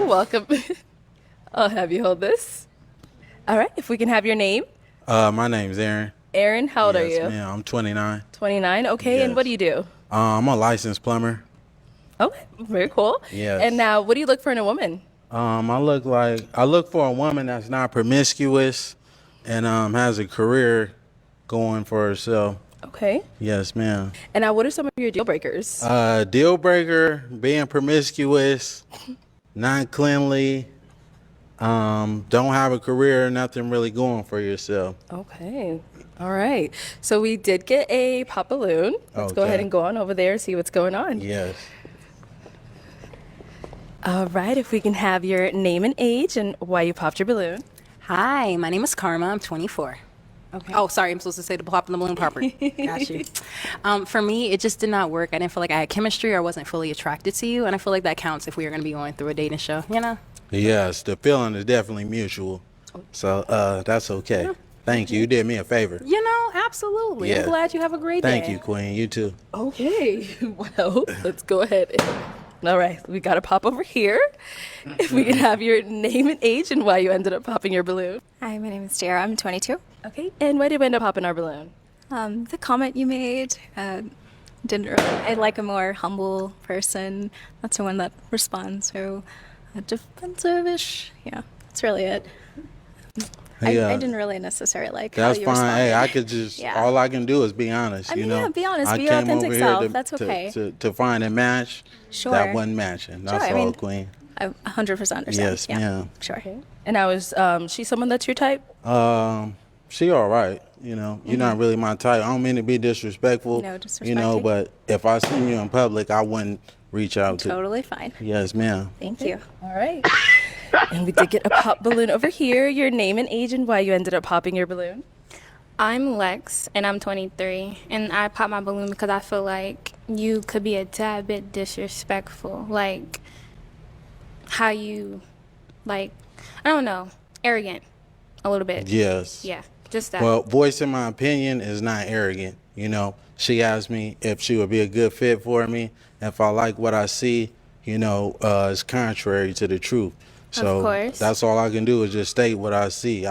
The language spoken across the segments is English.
welcome. I'll have you hold this. All right, if we can have your name. My name's Aaron. Aaron, how old are Yes, you? ma'am. I'm 29. 29, okay, and Yes. what do you do? I'm a licensed plumber. Okay, very cool. Yes. And now, what do you look for in a woman? I look for a woman that's not promiscuous and has a career going for herself. Okay. Yes, ma'am. And now, what are some of your deal breakers? Deal breaker, being promiscuous, not cleanly, don't have a career, nothing really going for yourself. Okay. All right. So we did get a pop balloon. Let's go Okay. ahead and go on over there and see what's going on. Yes. All right. If we can have your name and age and why you popped your balloon. Hi, my name is Karma. I'm 24. Okay. Oh, sorry, I'm supposed to say the pop in the balloon popper. Got you. For me, it just did not work. I didn't feel like I had chemistry or wasn't fully attracted to you, and I feel like that counts if we are going to be going through a dating show, you know? Yes, the feeling is definitely mutual. So that's okay. Thank you. You did me a favor. You know, absolutely. Yeah. I'm glad you have a great day. Thank you, Queen. You too. Okay. Well, let's go ahead. All right. We got to pop over here. If we can have your name and age and why you ended up popping your balloon. Hi, my name is Jara. I'm 22. Okay. And why did we end up popping our balloon? The comment you made didn't really. I like a more humble person, not someone that responds so defensive-ish. Yeah, that's really it. I didn't really necessarily like That's how you fine. responded. Hey, I could just Yeah. all I can do is be honest. I mean, you know, yeah, be honest, I be your came authentic over here self. to, That's okay. to find a match Sure. that wasn't matching. That's Sure, I all, mean, Queen. I 100% understand. Yes, yeah. ma'am. Sure. And I was, she someone that's your type? She all right. You know, you're not really my type. I don't mean to be disrespectful. No You know, disrespecting. but if I seen you in public, I wouldn't reach out to. Totally fine. Yes, ma'am. Thank you. All right. And we did get a pop balloon over here. Your name and age and why you ended up popping your balloon. I'm Lex, and I'm 23, and I popped my balloon because I feel like you could be a tad bit disrespectful, like how you, like, I don't know, arrogant, a little bit. Yes. Yeah, just that. Well, voicing my opinion is not arrogant. You know, she asked me if she would be a good fit for me. If I like what I see, you know, it's contrary to the truth. So Of course. that's all I can do is just state what I see.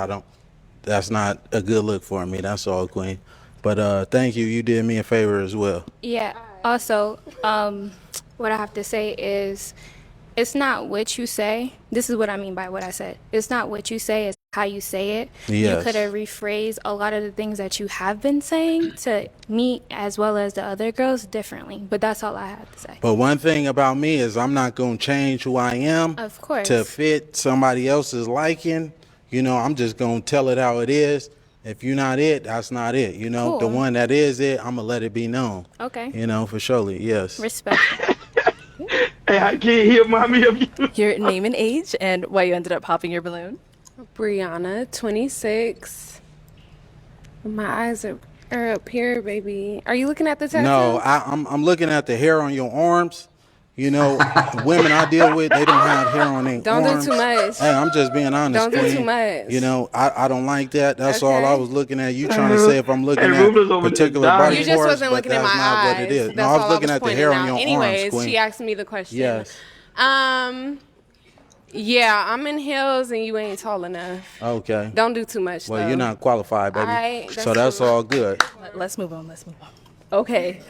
That's not a good look for me. That's all, Queen. But thank you. You did me a favor as well. Yeah. Also, what I have to say is, it's not what you say. This is what I mean by what I said. It's not what you say, it's how you say it. Yes. You could have rephrased a lot of the things that you have been saying to me as well as the other girls differently. But that's all I have to say. But one thing about me is I'm not going to change who I am Of course. to fit somebody else's liking. You know, I'm just going to tell it how it is. If you're not it, that's not it. You know, the Cool. one that is it, I'm going to let it be known. Okay. You know, for surely, yes. Respect. Hey, I can't hear mommy of you. Your name and age and why you ended up popping your balloon. Brianna, 26. My eyes are up here, baby. Are you looking at the tattoo? No, I'm looking at the hair on your arms. You know, women I deal with, they don't have hair on their Don't arms. do too much. Hey, I'm just being honest. Don't do Queen. too much. You know, I don't like that. That's all Okay. I was looking at. You trying to say if I'm looking Hey, at Ruben's over there particular dying. body You just parts, wasn't but looking at that's my not eyes. what it is. That's No, I all was looking at the pointing hair on out. your Anyways, arms, Queen. she asked me the question. Yes. Yeah, I'm in heels and you ain't tall enough. Okay. Don't do too much, Well, though. you're not qualified, baby. Alright, So that's that's all good. Let's move on. Let's move on. Okay.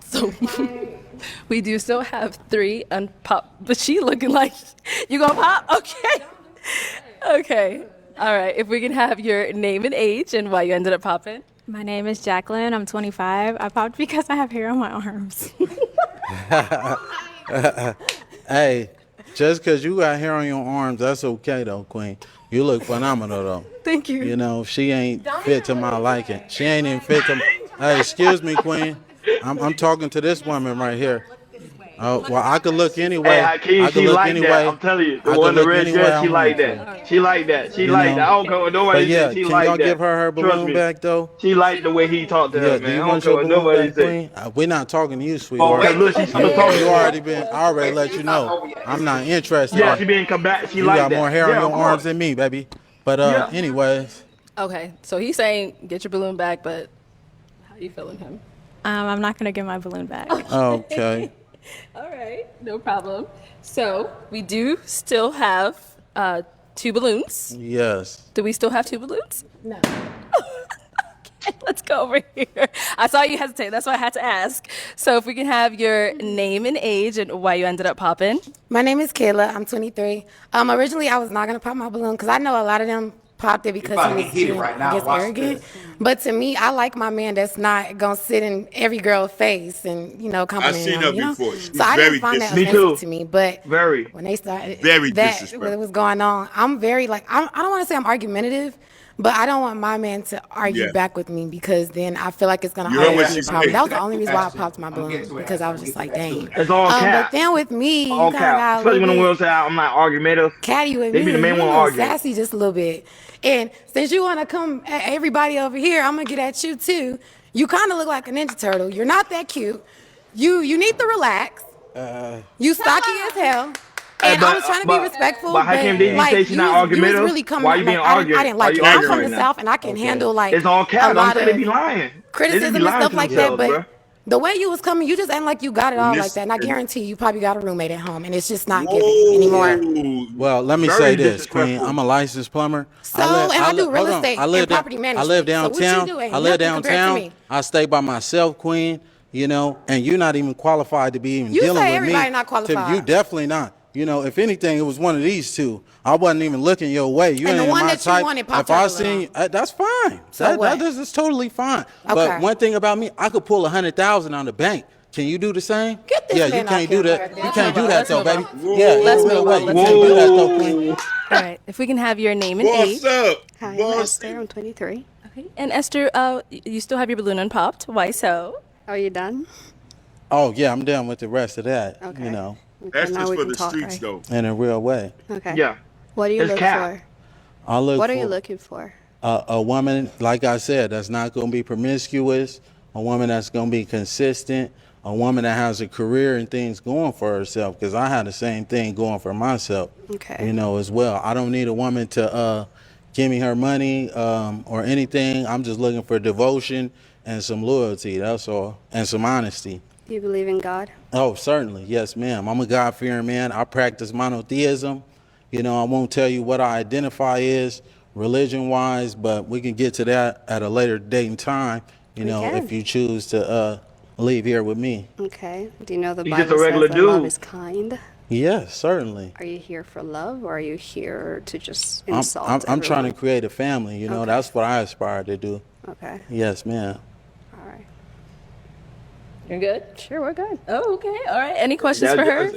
So we do still have 3 unpop, but she looking like you gonna pop? Okay. Okay. All right. If we can have your name and age and why you ended up popping. My name is Jacqueline. I'm 25. I popped because I have hair on my arms. Hey, just because you got hair on your arms, that's okay, though, Queen. You look phenomenal, though. Thank you. You know, she ain't fit to my liking. She ain't even fit to. Hey, excuse me, Queen. I'm talking to this woman right here. Oh, well, I could look anyway. Hey, Hakeem, I could she look like anyway. that. I'm telling you, I the could one in the look red anyway dress, I she like want. that. She like that. She You like know. that. I don't care what nobody But yeah, says. She can like y'all that. give her Trust balloon me. back, though? She like the way he talked to Yeah, her, do man. you I don't want care your what balloon nobody back, says. Queen? We're not talking to you, Oh, sweetheart. okay, look, she's gonna talk to You you. already been. I already let you know. I'm not interested. Yeah, she being combative. She You like got that. more hair yeah, on your of course. arms than me, baby. But Yeah. anyways, Okay. So he's saying get your balloon back, but how you feeling him? I'm not going to get my balloon back. okay. All right, no problem. So we do still have two balloons. Yes. Do we still have two balloons? No. Okay, let's go over here. I saw you hesitate. That's why I had to ask. So if we can have your name and age and why you ended up popping. My name is Kayla. I'm 23. Originally, I was not gonna pop my balloon because I know a lot of them popped it because about to he get was heated being, right I now. guess, Watch arrogant. this. But to me, I like my man that's not gonna sit in every girl's face and I've compliment seen her them. before. She's So I very didn't find that Me disrespectful. too. offensive to me. But Very. when they started Very that disrespectful. what was going on, I'm very like I don't want to say I'm argumentative. But I don't want my man to argue Yeah. back with me because then I feel like it's gonna You heard always what be she a problem. said. That was the only reason why I Actually, popped my I'm gonna balloon get to it. because I I'm was gonna just get like, to that too. dang. It's all But cap. then with me, you All kind of cap. got a Especially little when the bit world say I'm not argumentative. catty with They me. be the main You one a little arguing. sassy just a little bit. And since you want to come at everybody over here, I'm gonna get at you too. You kind of look like a Ninja Turtle. You're not that cute. You need to relax. You stocky as hell. And I was trying to be respectful, But Hakeem, but didn't you say like she's you not was argumentative? really coming Why at you being like I arguing? didn't Why like you it. I'm arguing from right the now? South and I can handle like It's all a cap. I'm lot saying they be of lying. They just be criticism and lying stuff to like that. themselves, bro. But the way you was coming, you just ain't like you got it all like Miss- that. And I guarantee you probably got a roommate at home, and it's just not giving anymore. Whoa. Well, let me Very say this, Queen. disrespectful. I'm a licensed plumber. So, and I do real hold on. estate I live and property I management. live So what you downtown. do ain't I live nothing compared to downtown. me. I stay by myself, Queen. And you're not even qualified to be even You dealing say with me. everybody not qualified. You definitely not. If anything, it was one of these two. I wasn't even looking your way. You And the ain't one my that you type. wanted popped If I up a seen you, little. that's fine. So what? That is totally fine. Okay. But one thing about me, I could pull 100,000 on the bank. Can you do the same? Get this Yeah, man you can't off do camera that. right there. You can't do that Let's though, move baby. on. Yeah, Let's no move way. on. You Let's can't move do on. that though, Queen. All right, if we can have your name and What's age. up? Hi, I'm Boss? Esther. I'm 23. Okay. And Esther, you still have your balloon unpopped. Why so? Are you done? Oh yeah, I'm done with the rest of that. Okay. That's Okay, now just we for can the talk, streets, right? though. In a real way. Okay. Yeah. What do you It's look cap. for? I look What are for you looking for? a woman, like I said, that's not going to be promiscuous, a woman that's going to be consistent, a woman that has a career and things going for herself, because I had the same thing going for myself, Okay. as well. I don't need a woman to give me her money or anything. I'm just looking for devotion and some loyalty, that's all, and some honesty. Do you believe in God? Oh, certainly. Yes, ma'am. I'm a God-fearing man. I practice monotheism. I won't tell you what I identify as religion-wise, but we can get to that at a later date and time, We can. if you choose to leave here with me. Okay. Do you know the He's just a Bible regular says that love dude. is kind? Yes, certainly. Are you here for love or are you here to just I'm, insult I'm trying to everyone? create a family. Okay. That's what I aspire to do. Okay. Yes, ma'am. All right. You're good? Sure, we're good. Oh, okay. All right. Any questions for her?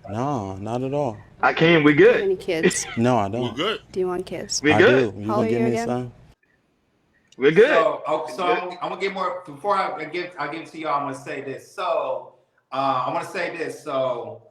No, not at all. Hakeem, we Do you have good. any kids? No, I We're don't. good. Do you want kids? We I good. do. You How gonna old give are you me again? some? We're good. I'm gonna get more before I give it to y'all. I'm gonna say this. So I want to say this. So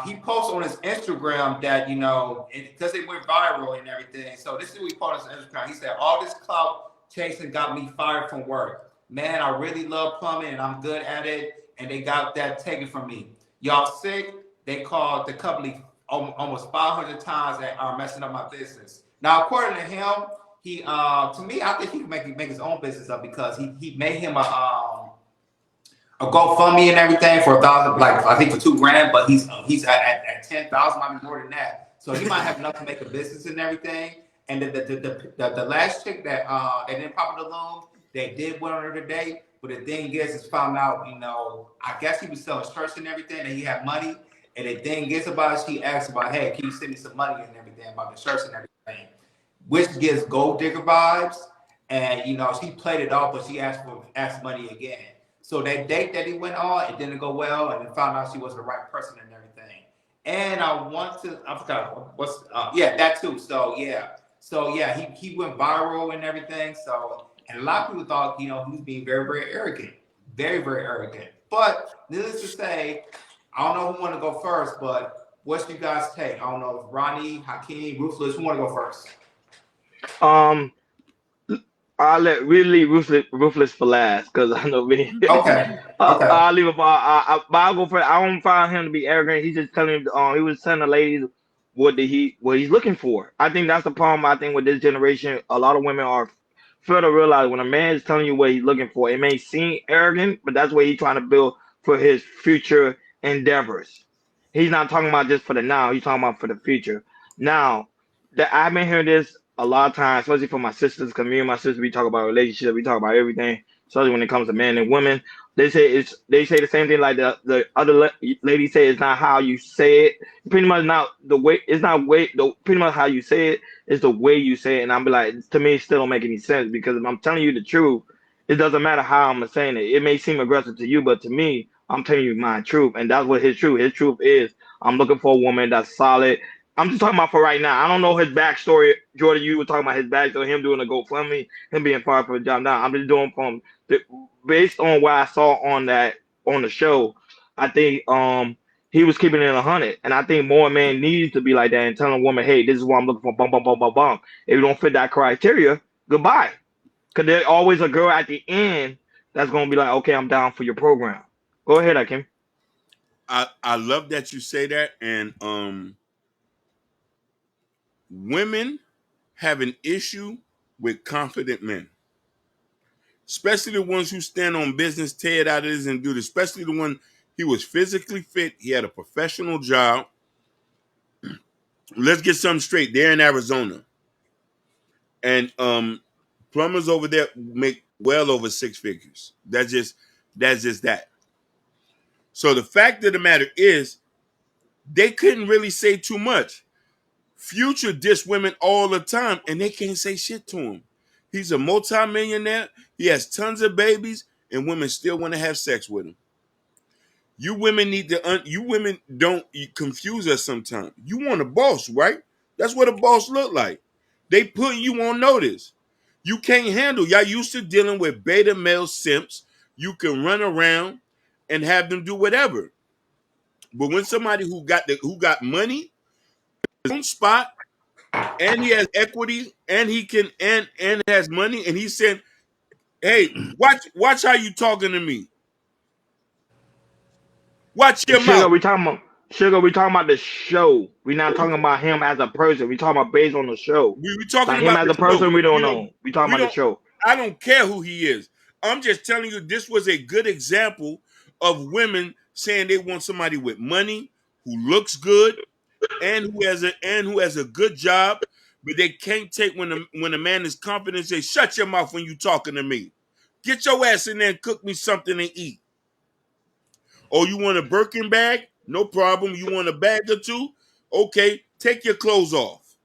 he posted on his Instagram that because it went viral and everything. So this is what he posted on his Instagram. He said, "All this clout chasing got me fired from work. Man, I really love plumbing and I'm good at it. And they got that taken from me. Y'all sick? They called the company almost 500 times that are messing up my business. Now, according to him, he to me, I think he can make his own business up because he made him a GoFundMe and everything for 1,000, like I think for $2,000, but he's at 10,000, might be more than that. So he might have enough to make a business and everything. And the last chick that they didn't pop in the balloon, they did win her today. But the thing is found out, I guess he was selling shirts and everything, and he had money. And the thing is about it, she asked about, hey, can you send me some money and everything about the shirts and everything, which gives gold digger vibes. And she played it off, but she asked money again. So that date that he went on, it didn't go well, and then found out she was the right person and everything. And I forgot that too. So he went viral and everything. So, and a lot of people thought, he was being very, very arrogant, very, very arrogant. But needless to say, I don't know who want to go first, but what's you guys' take? I don't know if Ronnie, Hakeem, Ruthless, who want to go first? I'll leave ruthless for last because I know me. Okay. I'll leave it. I'll go for it. I don't find him to be arrogant. He's just telling he was telling the ladies what he's looking for. I think that's the problem. I think with this generation, a lot of women are fail to realize when a man is telling you what he's looking for. It may seem arrogant, but that's what he's trying to build for his future endeavors. He's not talking about just for the now. He's talking about for the future. Now, that I've been hearing this a lot of times, especially from my sisters. Because me and my sister, we talk about relationships, we talk about everything, especially when it comes to men and women. They say the same thing like the other lady say. It's not how you say it. Pretty much not the way. It's not way. Pretty much how you say it is the way you say it. And I'm be like, to me, it still don't make any sense because if I'm telling you the truth, it doesn't matter how I'm saying it. It may seem aggressive to you, but to me, I'm telling you my truth, and that's what his truth. His truth is, I'm looking for a woman that's solid. I'm just talking about for right now. I don't know his backstory. Jordan, you were talking about his backstory, him doing a GoFundMe, him being fired for a job. Now I'm just doing from the, based on what I saw on the show. I think he was keeping it 100, and I think more men need to be like that and telling a woman, hey, this is what I'm looking for. Bum bum bum bum bum. If you don't fit that criteria, goodbye. Because there's always a girl at the end that's gonna be like, okay, I'm down for your program. Go ahead, Akim. I love that you say that, and women have an issue with confident men, especially the ones who stand on business, tear it out of this and do this. Especially the one he was physically fit, he had a professional job. Let's get something straight. They're in Arizona, and plumbers over there make well over 6 figures. That's just that. So the fact of the matter is, they couldn't really say too much. Future diss women all the time, and they can't say shit to him. He's a multimillionaire. He has tons of babies, and women still want to have sex with him. You women need to. You women don't confuse us sometimes. You want a boss, right? That's what a boss look like. They put you on notice. You can't handle. Y'all used to dealing with beta male simps. You can run around and have them do whatever. But when somebody who got money, his own spot, and he has equity, and he can and has money, and he said, "Hey, watch how you talking to me. Watch your Sugar, mouth." we talking about the show. We're not talking about him as a person. We talking about based on the show. We talking Like him about as the a show. person, we don't know. We talking We about the don't. show. I don't care who he is. I'm just telling you, this was a good example of women saying they want somebody with money, who looks good, and who has a good job, but they can't take when a man is confident and say, "Shut your mouth when you talking to me. Get your ass in there and cook me something to eat." Oh, you want a Birkin bag? No problem. You want a bag or two? Okay, take your clothes off.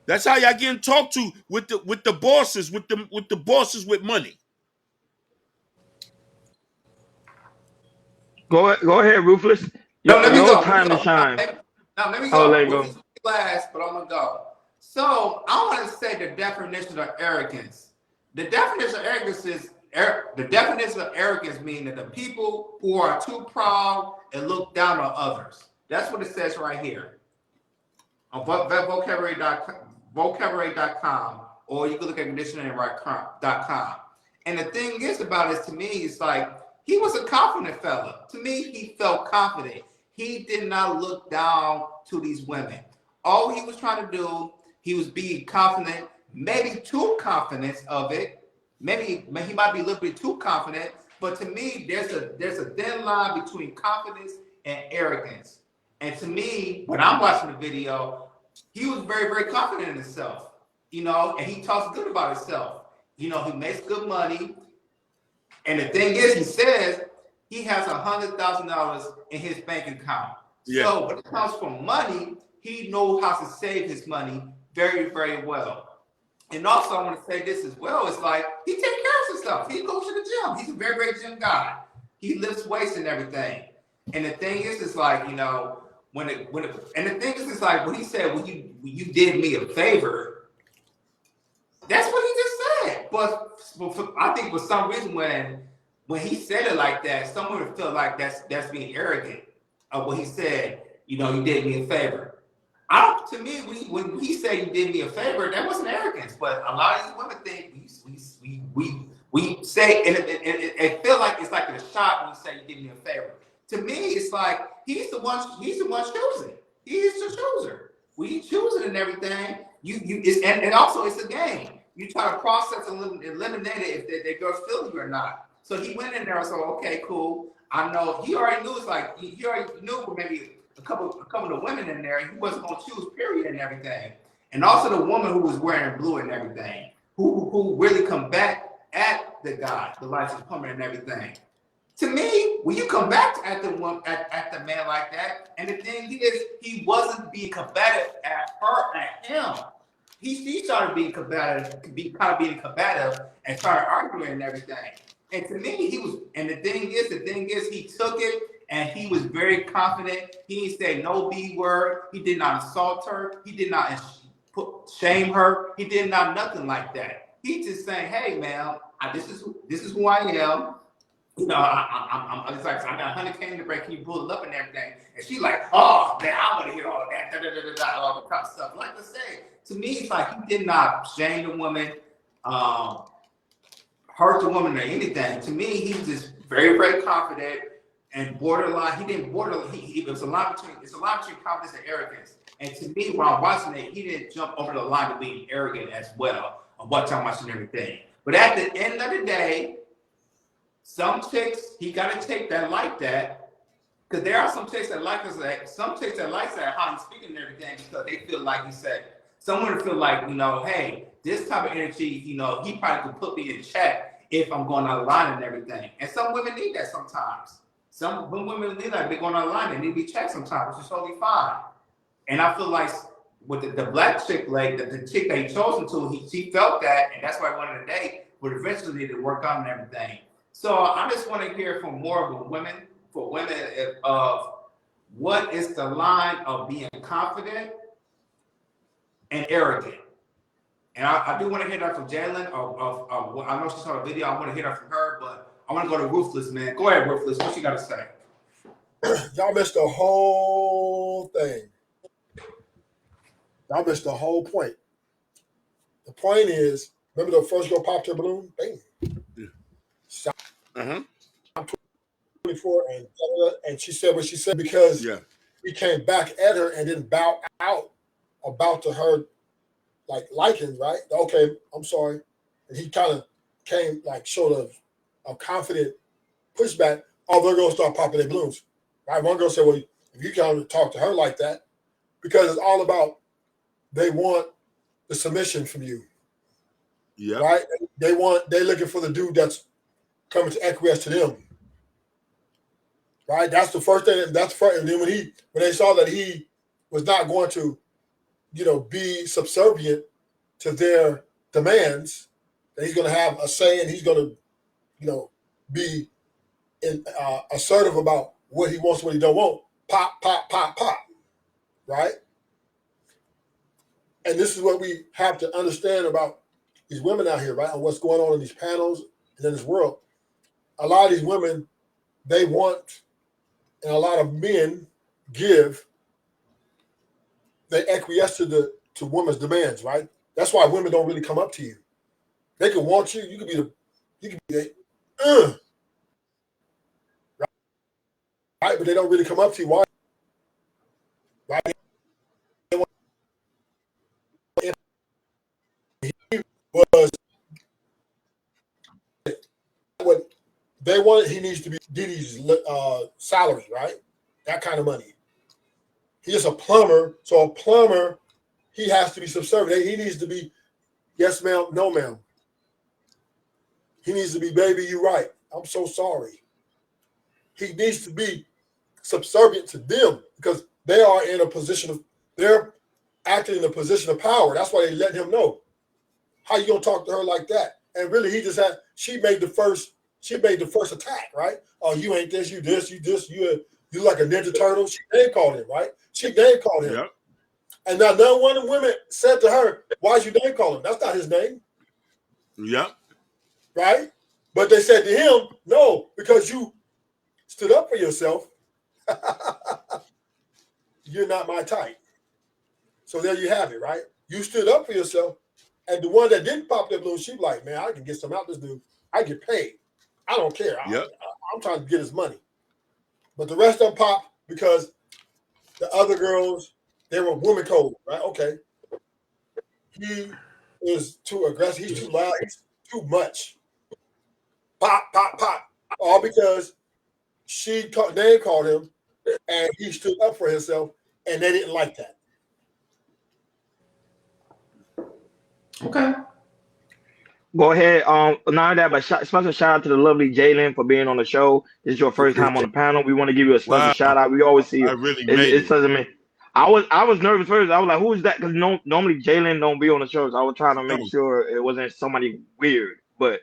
That's how y'all getting talked to with the bosses, with the bosses with money. Go ahead, Ruthless. No, let me Your go. Let me time to go. shine. Let me Oh, let go. it We'll go. be last, but I'm gonna go. So I want to say the definition of arrogance. The definition of arrogance is the definition of arrogance means that the people who are too proud and look down on others. That's what it says right here on vocabulary.com, or you can look at dictionary.com. And the thing is about it, to me, it's like he was a confident fella. To me, he felt confident. He did not look down to these women. All he was trying to do, he was being confident, maybe too confident of it. Maybe he might be a little bit too confident. But to me, there's a thin line between confidence and arrogance. And to me, when I'm watching the video, he was very, very confident in himself, and he talks good about himself. He makes good money. And the thing is, he says he has $100,000 in his bank account. Yeah. So when it comes from money, he knows how to save his money very, very well. And also, I want to say this as well. It's like he takes care of himself. He goes to the gym. He's a very, very gym guy. He lifts weights and everything. And the thing is, it's like, and the thing is, it's like when he said, when you did me a favor, that's what he just said. But I think for some reason, when he said it like that, someone would feel like that's being arrogant of what he said. You did me a favor. To me, when he said you did me a favor, that wasn't arrogance. But a lot of these women think we say, and it feel like it's like a shot when you say you did me a favor. To me, it's like he's the one choosing. He is the chooser. When you choosing and everything, and also it's a game. You try to process and eliminate it if they girls feel you or not. So he went in there and said, okay, cool. I know he already knew it's like he already knew maybe a couple of the women in there he wasn't gonna choose, period, and everything. And also the woman who was wearing blue and everything, who really come back at the guy, the license plumber and everything. To me, when you come back at the man like that, and the thing is, he wasn't being combative at her, at him. He started being combative, being combative, and started arguing and everything. And to me, he was. And the thing is, he took it, and he was very confident. He didn't say no B word. He did not assault her. He did not shame her. He did not nothing like that. He just saying, "Hey, man, this is who I am." You know, I'm just like, I got 100K in the break. Can you pull it up and everything? And she's like, oh man, I want to hear all of that, all the kind of stuff. Like I say, to me, it's like he did not shame the woman, hurt the woman or anything. To me, he was just very, very confident and borderline. He didn't borderline. It was a line between confidence and arrogance. And to me, when I'm watching it, he didn't jump over the line of being arrogant as well of what I'm watching everything. But at the end of the day, some chicks, he got to take that like that, because there are some chicks that like us. Some chicks that like that how he's speaking and everything, because they feel like he said. Some women feel like, you know, hey, this type of energy, you know, he probably could put me in check if I'm going out of line and everything. And some women need that sometimes. Some women need that. They're going out of line. They need to be checked sometimes, which is totally fine. And I feel like with the black chick, like the chick that he chosen to, she felt that, and that's why I wanted to date. But eventually, needed to work out and everything. So I just want to hear from more of the women, of what is the line of being confident and arrogant. And I do want to hear that from Jalen. I know she saw a video. I want to hear that from her, but I want to go to Ruthless, man. Go ahead, Ruthless. What you got to say? Y'all missed the whole thing. Y'all missed the whole point. The point is, remember the first girl popped her balloon? Bang. Uh-huh. I'm 24, and she said what she said because he came back at her and didn't bow out about to her liking, right? Okay, I'm sorry. And he kind of came showed a confident pushback. Oh, they're gonna start popping their balloons. Right? One girl said, well, if you can't talk to her like that, because it's all about they want the submission from you. Yeah. Right? They're looking for the dude that's coming to acquiesce to them. Right? That's the first thing. And then when they saw that he was not going to, be subservient to their demands, that he's going to have a say and he's going to, be assertive about what he wants, what he don't want. Pop, pop, pop, pop. Right? And this is what we have to understand about these women out here, right? And what's going on in these panels and in this world. A lot of these women, they want, and a lot of men give, they acquiesce to women's demands, right? That's why women don't really come up to you. They can want you. You can be the, right? But they don't really come up to you. Why? Right? He was what they wanted. He needs to be Diddy's salary, right? That kind of money. He's just a plumber. So a plumber, he has to be subservient. He needs to be, yes, ma'am, no, ma'am. He needs to be, baby, you right. I'm so sorry. He needs to be subservient to them because they are in a position of, they're acting in a position of power. That's why they let him know. How you gonna talk to her like that? And really, she made the first attack, right? Oh, you ain't this, you like a Ninja Turtle. She name called him, right? She name called him. Yep. And now none one of the women said to her, why'd you name call him? That's not his name. Yep. Right? But they said to him, no, because you stood up for yourself. You're not my type. So there you have it, right? You stood up for yourself. And the one that didn't pop their balloon, she was like, man, I can get some out this dude. I get paid. I don't care. Yep. I'm trying to get his money. But the rest of them popped because the other girls, they were woman code, right? Okay. He is too aggressive. He's too loud. He's too much. pop, pop, pop, all because she name called him, and he stood up for himself, and they didn't like that. Okay. Go ahead. Not that, but special shout out to the lovely Jalen for being on the show. This is your first time on the panel. We want to give you a special Wow, shout out. We always see I you. really made It it. doesn't mean. I was nervous first. I was like, who is that? Because normally Jalen don't be on the show, so I was trying to make No. sure it wasn't somebody weird. But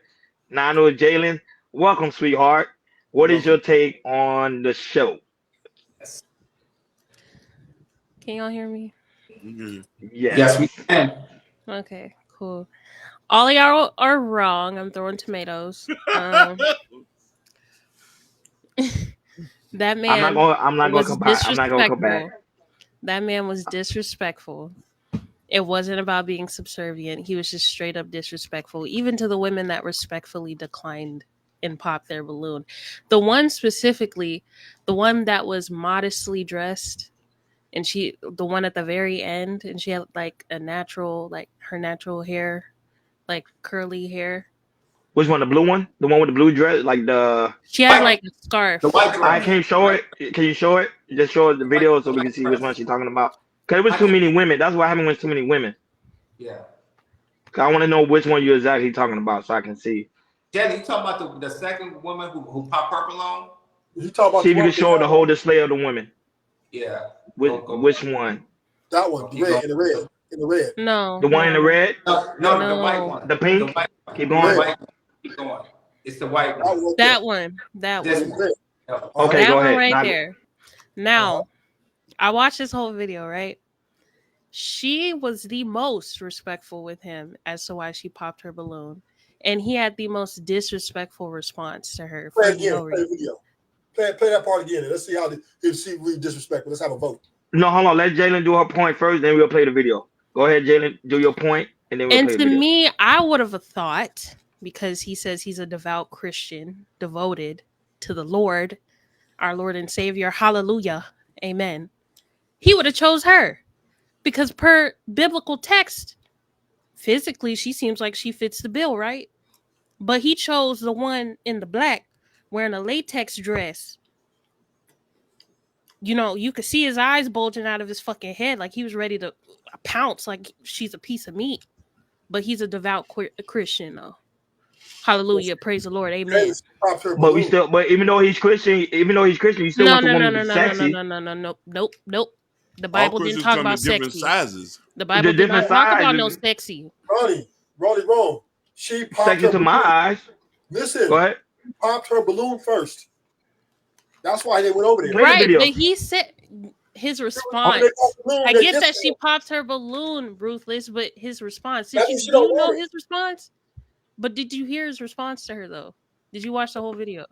now I know it's Jalen. Welcome, sweetheart. What is your take on the show? Can y'all hear me? Mhm. Yes, we Yes. can. Okay, cool. All of y'all are wrong. I'm throwing tomatoes. That man I'm not gonna was come back. I'm not gonna come back. disrespectful. That man was disrespectful. It wasn't about being subservient. He was just straight up disrespectful, even to the women that respectfully declined and popped their balloon. The one specifically, the one that was modestly dressed, and the one at the very end, and she had like a natural, like her natural hair, like curly hair. Which one? The blue one? The one with the blue dress? Like the She had like a The scarf. white I dress. can't show it. Can you show it? Just show us the White, video so we white can see which dress. one she's talking about. Cause it was I too can, many women. That's what happened when it's too many women. yeah. 'Cause I want to know which one you're exactly talking about so I can see. Jenny, you talking about the second woman who popped her balloon? You talk about See the if you one can show the whole display of the women. Yeah. Which one? that one, the Keep red, going. in the red, in the red, No, The one in the no, red? No, the white no. one. The The pink? white one. Keep The going. red. white one. Keep going. It's the white That one. one right That one. That This one. there. one. Red. Yeah. Okay, That go one ahead. right Now, there. Now, I watched this whole video, right? She was the most respectful with him as to why she popped her balloon. And he had the most disrespectful response to her Play for it again. no Play the reason. video. Play that part again. And let's see how if she really disrespectful. Let's have a vote. no, hold on. Let Jalen do her point first, then we'll play the video. Go ahead, Jalen. Do your point, and then we'll And play the to video. me, I would have thought, because he says he's a devout Christian, devoted to the Lord, our Lord and Savior, hallelujah, amen. He would have chose her. Because per biblical text, physically, she seems like she fits the bill, right? But he chose the one in the black wearing a latex dress. You know, you could see his eyes bulging out of his fucking head like he was ready to pounce like she's a piece of meat. But he's a devout Christian, though. Hallelujah, praise the Lord, amen. But even though he's Christian, you still No, want the no, no, woman no, to be no, no, no, sexy. no, nope. The All Bible didn't Christians talk come in about different sexy. sizes. The Bible did not talk about no sexy. Ronnie, wrong. She popped Sexy her to my balloon. eyes. Listen, Go ahead. she popped her balloon first. That's why they went over there. Right, but he said his response. I get that she popped her balloon, Ruthless, but his response. Do you know his response? But did you hear his response to her though? Did you watch the whole video?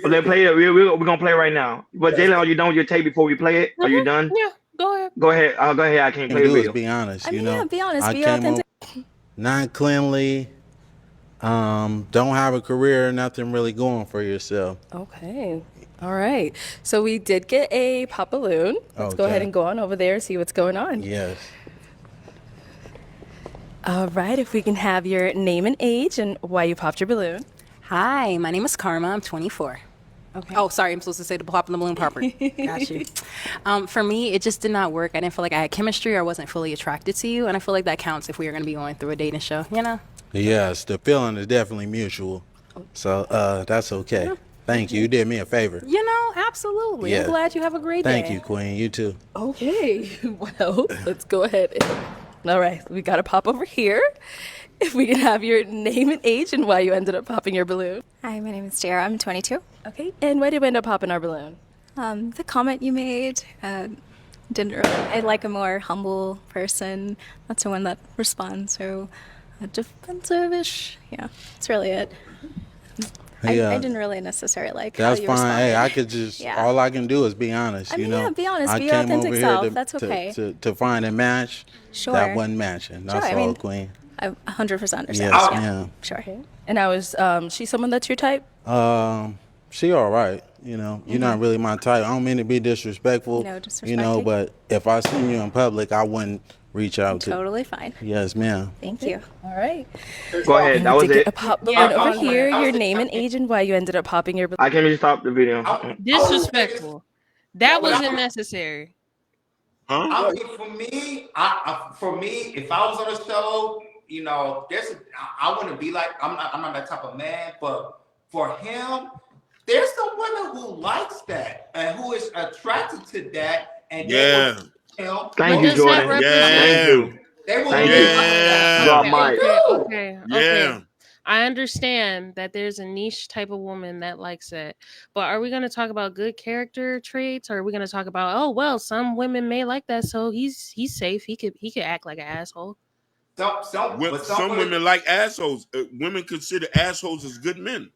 Let's play it. We're gonna play right now. But Jalen, are you done with your tape before we play it? Are you done? Yeah, go ahead. Go ahead. Go ahead. I can't play the do is video. be honest. I You mean, know, yeah, be honest, I be came authentic. over not cleanly. Don't have a career, nothing really going for yourself. Okay. All right. So we did get a pop balloon. Let's go ahead Okay. and go on over there and see what's going on. Yes. All right. If we can have your name and age and why you popped your balloon. Hi, my name is Karma. I'm 24. Okay. Oh, sorry, I'm supposed to say the pop in the balloon proper. Got you. For me, it just did not work. I didn't feel like I had chemistry or I wasn't fully attracted to you. And I feel like that counts if we are going to be going through a dating show, you know? Yes, the feeling is definitely mutual. So that's okay. Thank you. You did me a favor. You know, absolutely. Yeah. I'm glad you have a great Thank day. you, Queen. You too. Okay. Well, let's go ahead. All right. We got to pop over here. If we can have your name and age and why you ended up popping your balloon. Hi, my name is Jara. I'm 22. Okay. And why did we end up popping our balloon? The comment you made didn't really. I like a more humble person. That's the one that responds. So defensive-ish. Yeah, that's really it. I didn't really necessarily like That's how you fine. responded. Hey, I could just all I can do is be honest. I You mean, know, yeah, be honest, I be your came authentic over self. here to, That's okay. to find a match. Sure. That wasn't matching. That's Sure, I all, mean, Queen. I 100% understand. Yes, yeah. ma'am. Sure. Okay. And I was, she someone that's your type? She all right. You know, you're not really my type. I don't mean to be disrespectful. No disrespect. You know, but if I seen you in public, I wouldn't reach out to. Totally fine. Yes, ma'am. Thank you. All right. Go ahead. And That we was did get it. a pop Yeah, balloon over I here. was Your thinking- name and age and why you ended up popping your balloon. I can't even stop the video. Disrespectful. That wasn't necessary. Huh? I mean, for me, if I was on a show, you know, I wouldn't be like, I'm not that type of man, but for him, there's some women who likes that and who is attracted to that, and Yeah. Thank you, does that Jordan. represent? Thank you. They will Thank be you. Yeah. Drop Okay, mic. okay. Yeah. I understand that there's a niche type of woman that likes it, but are we going to talk about good character traits, or are we going to talk about, oh well, some women may like that, so he's safe. He could act like an asshole. Some women like assholes. Women consider assholes as good men.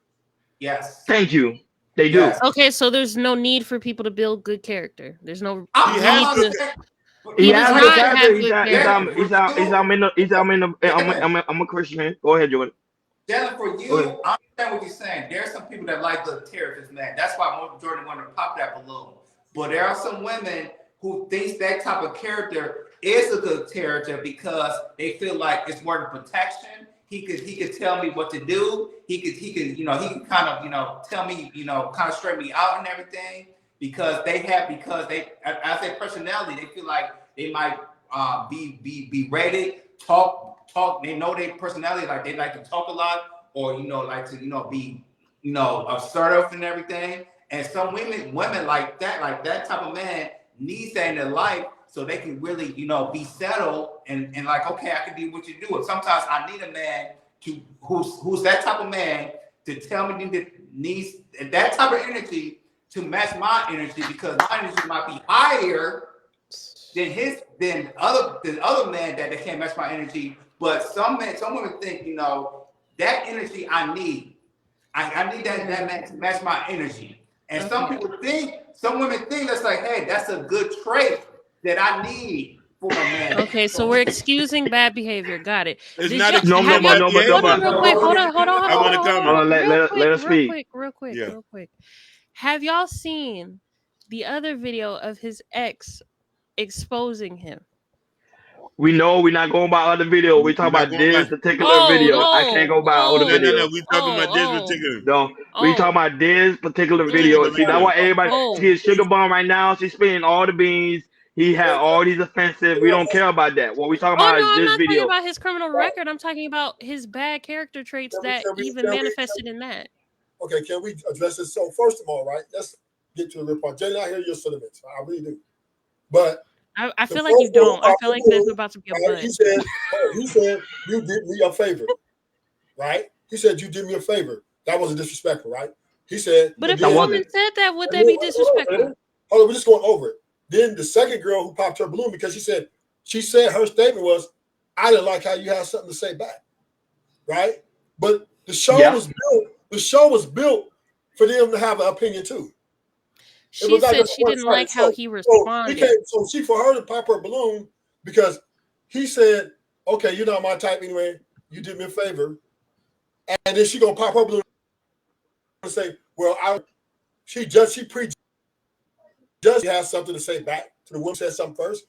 Yes. Thank you. They Yes. do. Okay, so there's no need for people to build good character. There's no need I'm to. He does has not good character. have He's good out. character. I'm a Christian man. Go ahead, Jordan. Dylan, for you, Go ahead. I understand what you're saying. There are some people that like good characters, man. That's why Jordan wanted to pop that balloon. But there are some women who thinks that type of character is a good character because they feel like it's worth Protection. He could tell me what to do. He could kind of tell me kind of straighten me out and everything because as their personality they feel like they might be rated, talk. They know their personality, like they like to talk a lot, or like to be assertive and everything. And some women like that type of man needs that in their life so they can really be settled and like, okay, I can do what you do. And sometimes I need a man who's that type of man to tell me that needs that type of energy to match my energy, because my energy might be higher than other men that they can't match my energy. But some women think, that energy I need. I need that man to match my energy. And some women think that's like, hey, that's a good trait that I need for a man. Okay, so we're excusing bad behavior. Got it. It's Did not y'all- excusing have bad y'all- behavior. Hold on, real quick. Hold on. I want to comment. Let her speak. Real quick. Yeah. Real quick. Have y'all seen the other video of his ex exposing him? We know we're not going by other video. We talking about this particular video. I can't go by other video. No. We talking about this particular. No, we talking about this particular video. See, that's why everybody. She is Sugar Bomb right now. She's spitting all the beans. He had all these offensive. We don't care about that. What we talking about is I'm this not talking video. about his criminal record. I'm talking about his bad character traits that even manifested in that. Okay, can we address this? So first of all, right, let's get to the real part. Jalen, I hear your sentiments. I really do. But I feel like you don't. I feel like there's about to be a but. He said you did me a favor, right? He said you did me a favor. That wasn't disrespectful, right? He said. But if a woman said that, would that be disrespectful? Hold on, we're just going over it. Then the second girl who popped her balloon because she said her statement was, I didn't like how you had something to say back, right? But the show was built. The show was built for them to have an opinion too. She said she didn't like how he responded. So for her to pop her balloon because he said, "Okay, you're not my type anyway. You did me a favor," and then she gonna pop her balloon and say, "Well, she prejudged. She has something to say back to the woman said something first."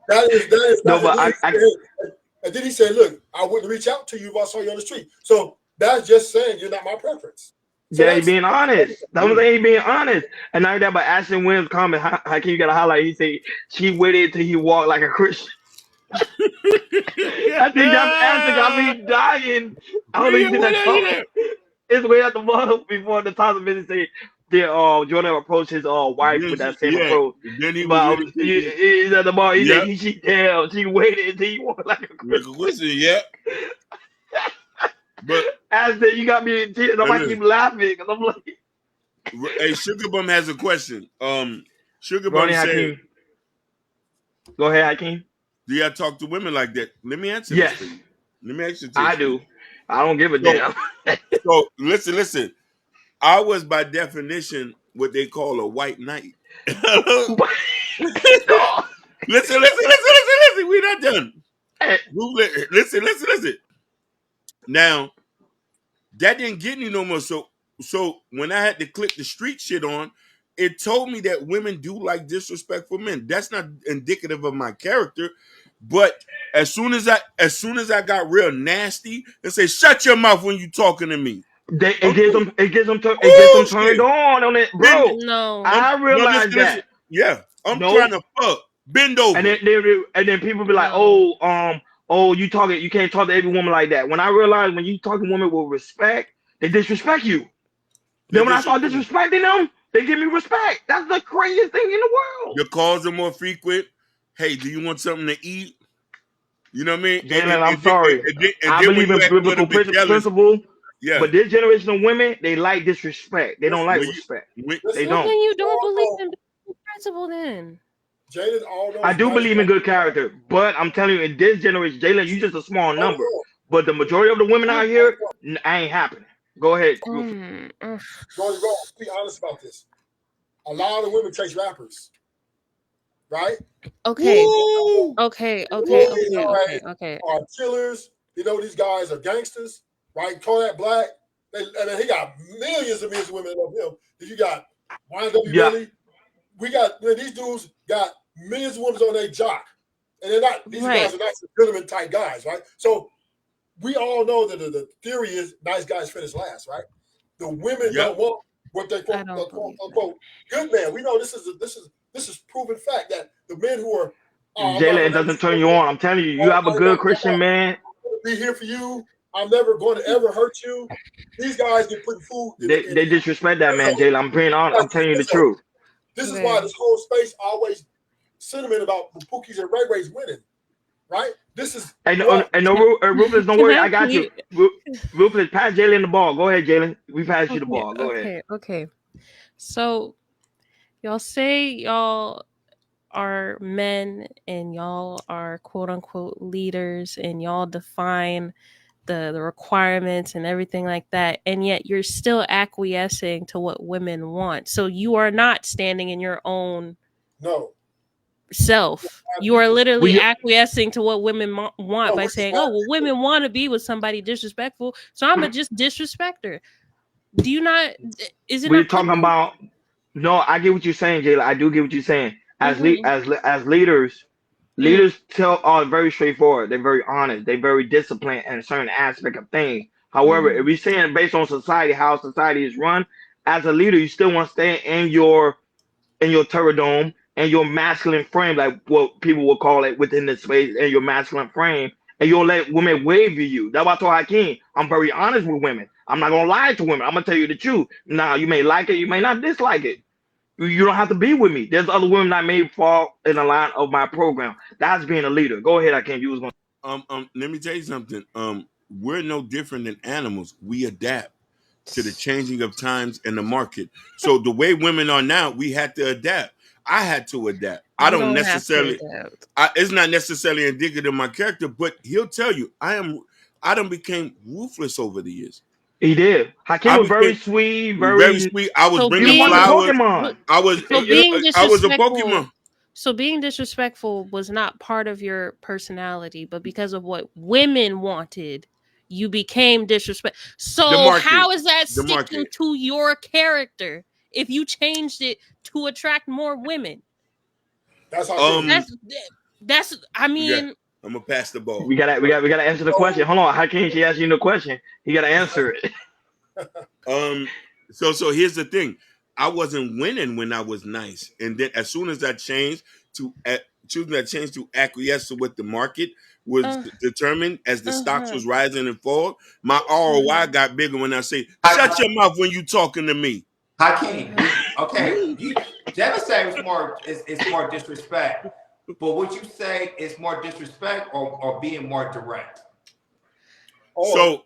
That is no, but and then he said, "Look, I wouldn't reach out to you if I saw you on the street." So that's just saying you're not my preference. So yeah, he being honest. That was he being honest. And now that by Ashton Williams' comment, how can you get a highlight? He said she waited till he walked like a Christian. I think that's Ashton got me dying. I don't know if you see that comment. It's way at the bottom before the Thompson business say Jordan approached his wife with that same approach. Then he but was he's at the bar. He said she waited until he walked like a Christian. Yeah. But Ashton, you got me in tears. I keep laughing because I'm like, hey, Sugar Bum has a question. Sugar Bum said, "Go ahead, Hakeem. Do y'all talk to women like that?" Let me answer yes. this. Let me answer this. I do. I don't give a damn. So listen. I was by definition what they call a white knight. Listen. We're not done. Listen. Now, that didn't get me no more. So when I had to click the street shit on, it told me that women do like disrespectful men. That's not indicative of my character, but as soon as I got real nasty and say, "Shut your mouth when you talking to me," It gets them oh turned shit, on it, bend. bro. No. I'm I no listen, realized listen. that. Yeah, I'm trying No, to fuck. Bend and over. then people be like, No. you can't talk to every woman like that. When I realized when you talking women with respect, they disrespect you. They Then when I just start disrespecting them, they give me respect. That's the craziest thing in the world. your calls are more frequent. Hey, do you want something to eat? You know what I mean? Jalen, I'm sorry. And I then when believe you in act a little biblical bit jealous, principle, yeah. but this generation of women, they like disrespect. They don't like When you respect. when, They Well, don't. then you We don't all believe know in biblical principle then. Jaden all I knows do nice believe guys. in good character, but I'm telling you, in this generation, Jalen, you just a small Hold number. on. But the majority of the women out here, I ain't happening. Go ahead. Mm. Going to be honest about this. A lot of women chase rappers, right? Okay. woo, Okay. Okay. These Okay. guys Okay. Okay. are killers. You know, these guys are gangsters, right? Kodak Black. And then he got millions and millions of women that love him. Then you got YNW Yeah, Melly. We got these dudes got millions of women on their jock. And they're not, these Right. guys are not gentleman type guys, right? So we all know that the theory is nice guys finish last, right? The women yep. don't want what they I quote don't believe unquote good man. We know this is proven fact that the men who are I'm not Jalen, it gonna doesn't turn you on. I'm telling you, you have a good Christian man. be here for you. I'm never going to ever hurt you. These guys get put food in They disrespect that man, so, Jalen. I'm being honest. I'm telling you the so truth. this is why Okay. this whole space always sentiment about Pookies and Ray Ray's winning, right? This is And what Rufus, don't Can worry, I I got you. please? Rufus, pass Jalen the ball. Go ahead, Jalen. We passed you the Okay. ball. Go ahead. Okay. Okay. So y'all say y'all are men and y'all are quote unquote leaders and y'all define the requirements and everything like that, and yet you're still acquiescing to what women want. So you are not standing in your own no. self. You are literally We acquiescing to what women want No, by we just saying, have "Oh, well, women want to be with somebody disrespectful, so I'm gonna just disrespect her." Do you not? Is it we're not talking simple? about. No, I get what you're saying, Jalen. I do get what you're saying. Mm-hmm. As leaders, Mm, leaders are very straightforward. They're very honest. They're very disciplined in a certain aspect of things. However, if mm-hmm. we're saying based on society, how society is run, as a leader, you still want to stay in your pterodome and your masculine frame, like what people will call it within the space, and your masculine frame, and you'll let women wave you. That's why I told Hakeem, I'm very honest with women. I'm not gonna lie to women. I'm gonna tell you the truth. Now, you may like it, you may not dislike it. You don't have to be with me. There's other women that may fall in the line of my program. That's being a leader. Go ahead, Hakeem. You was going. Let me tell you something. We're no different than animals. We adapt to the changing of times and the market. So the way women are now, we had to adapt. I had to adapt. I You don't don't have to necessarily. adapt. It's not necessarily indicative of my character, but he'll tell you I done became ruthless over the years. He did. Hakeem I was very became sweet, very very. sweet. I was So He was bringing watching being flowers. Pokemon. I was a disrespectful. Pokemon. So being disrespectful was not part of your personality, but because of what women wanted, you became disrespect. The So market. how is that The sticking market. to your character if you changed it to attract more women? That's how Um. That's I Yeah. mean, I'm gonna pass the ball. We gotta answer the question. Hold on, Hakeem. She asked you the question. You gotta answer it. Um. So here's the thing. I wasn't winning when I was nice, and then as soon as I changed to acquiesce to what the market was uh, determined as the stocks uh-huh, was rising and fall, my ROI uh-huh, got bigger when I say, "Shut Ha- your mouth when you talking to me." Hakeem, uh-huh. Jenna say it's more disrespect, but would you say it's more disrespect or being more direct? or So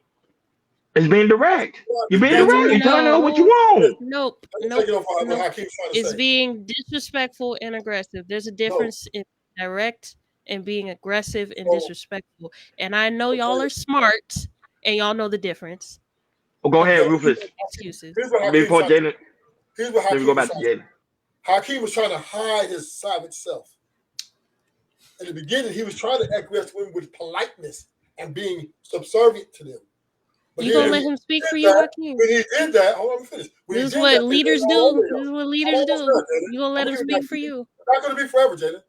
It's being direct. You're it's being better direct. You're telling her what you No, want. nope, let me take nope, it off what nope. Hakeem's trying to It's say. being disrespectful and aggressive. There's a No. difference in direct and being aggressive and So disrespectful. And I know y'all okay, are smart and y'all know the difference, Well, go but ahead, don't okay. Rufus. make excuses. Here's what Hakeem's Before trying to Jalen, here's what let me go Hakeem was back to trying to Jalen. Hakeem was trying to hide his savage self. In the beginning, he was trying to acquiesce to women with politeness and being subservient to them. But You then gonna when let he him speak for did you, that, Hakeem? when he did that, hold on, let me finish. When he This is did what that, they went leaders all do. over This him. is what I'm leaders almost do. done, Jaden. You gonna I'm let him gonna give it back speak to for you. you? It's not going to be forever, Jaden.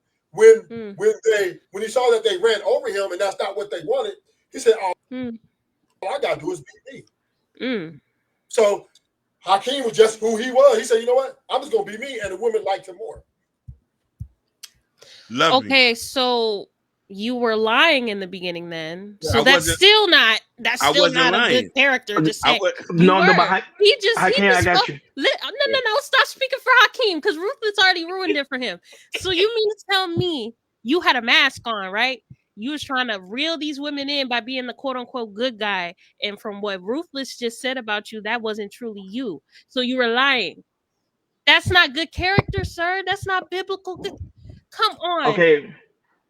Hmm. When he saw that they ran over him and that's not what they wanted, he said, "All Hmm. I got to do is beat me." Hmm. So Hakeem was just who he was. He said, "You know what? I'm just going to be me," and the women liked him more. Lovely. Okay, so you were lying in the beginning then. So I that's wasn't. still not I wasn't a good lying. character to I say. would You no, were. but He Hakeem, I just got you. no. Stop speaking for Hakeem because Ruthless already ruined it for him. So you mean to tell me you had a mask on, right? You was trying to reel these women in by being the quote unquote good guy, and from what Ruthless just said about you, that wasn't truly you. So you were lying. That's not good character, sir. That's not biblical. Come on. Okay.